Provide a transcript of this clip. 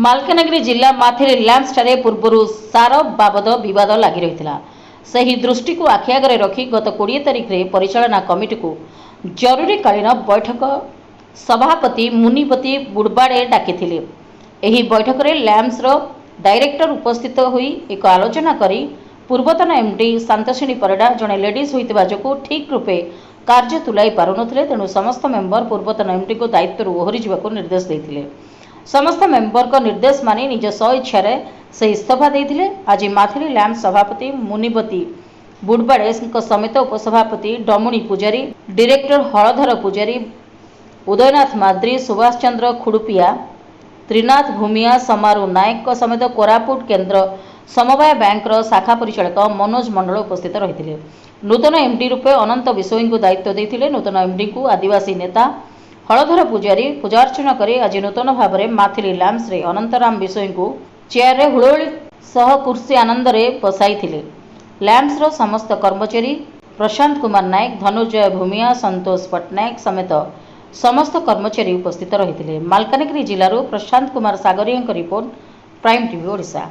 ମାଲକାନଗିରି ଜିଲ୍ଲା ମାଥିଲି ଲ୍ୟାମ୍ପସଠାରେ ପୂର୍ବରୁ ସାର ବାବଦ ବିବାଦ ଲାଗି ରହିଥିଲା। ସେହି ଦୃଷ୍ଟିକୁ ଆଖି ଆଗରେ ରଖି ଗତ 20 ତାରିଖରେ ପରିଚାଳନା କମିଟିକୁ ଜରୁରୀକାଳୀନ ବୈଠକ ସଭାପତି ମୁନିପତି ବୁଡ଼ବାଡେ ଡାକିଥିଲେ। ଏହି ବୈଠକରେ ଲ୍ୟାମ୍ପସର ଡାଇରେକ୍ଟର ଉପସ୍ଥିତ ହୋଇ ଏକ ଆଲୋଚନା କରି ପୂର୍ବତନ ଏମ୍ଡି ଶାନ୍ତସିନୀ ପରିଡ଼ା ଜଣେ ଲେଡିଜ୍ ହୋଇଥିବା ଯୋଗୁଁ ଠିକ୍ ରୂପେ କାର୍ଯ୍ୟ ତୁଲାଇ ପାରୁନଥିଲେ, ତେଣୁ ସମସ୍ତ ମେମ୍ବର ପୂର୍ବତନ ଏମ୍ଡିଙ୍କୁ ଦାୟିତ୍ୱରୁ ଓହରି ଯିବାକୁ ନିର୍ଦ୍ଦେଶ ଦେଇଥିଲେ। ସମସ୍ତ ମେମ୍ବରଙ୍କ ନିର୍ଦ୍ଦେଶ ମାନି ନିଜ ସ୍ୱଇଚ୍ଛାରେ ସେ ଇସ୍ତଫା ଦେଇଥିଲେ। ଆଜି ମାଥିଲି ଲ୍ୟାମ୍ପ ସଭାପତି ମୁନିପତି ବୁଡ଼ବାଡେଙ୍କ ସମେତ ଉପସଭାପତି ଡମୁଣି ପୂଜାରୀ, ଡିରେକ୍ଟର ହଳଧର ପୂଜାରୀ, ଉଦୟନାଥ ମାଦ୍ରୀ, ସୁଭାଷ ଚନ୍ଦ୍ର ଖୁଡୁପିଆ, ତ୍ରିନାଥ ଭୂମିଆ, ସମାରୁ ନାୟକଙ୍କ ସମେତ କୋରାପୁଟ କେନ୍ଦ୍ର ସମବାୟ ବ୍ୟାଙ୍କର ଶାଖା ପରିଚାଳକ ମନୋଜ ମଣ୍ଡଳ ଉପସ୍ଥିତ ରହିଥିଲେ। ନୂତନ ଏମ୍ଡି ରୂପେ ଅନନ୍ତ ବିଷୋୟୀଙ୍କୁ ଦାୟିତ୍ୱ ଦେଇଥିଲେ। ନୂତନ ଏମ୍ଡିଙ୍କୁ ଆଦିବାସୀ ନେତା ହଳଧର ପୂଜାରୀ ପୂଜାର୍ଚ୍ଚନା କରି ଆଜି ନୂତନ ଭାବରେ ମାଥିଲି ଲ୍ୟାମ୍ପସରେ ଅନନ୍ତରାମ ବିଷୋୟୀଙ୍କୁ ଚେୟାରରେ ହୁଳହୁଳି ସହ କୁର୍ସୀ ଆନନ୍ଦରେ ବସାଇଥିଲେ। ଲ୍ୟାମ୍ପସର ସମସ୍ତ କର୍ମଚାରୀ, ପ୍ରଶାନ୍ତ କୁମାର ନାୟକ, ଧନୁଜୟ ଭୂମିଆ, ସନ୍ତୋଷ ପଟ୍ଟନାୟକ ସମେତ ସମସ୍ତ କର୍ମଚାରୀ ଉପସ୍ଥିତ ରହିଥିଲେ। ମାଲକାନଗିରି ଜିଲ୍ଲାରୁ ପ୍ରଶାନ୍ତ କୁମାର ସାଗରିଆଙ୍କ ରିପୋର୍ଟ, ପ୍ରାଇମ୍ ଟିଭି ଓଡ଼ିଶା।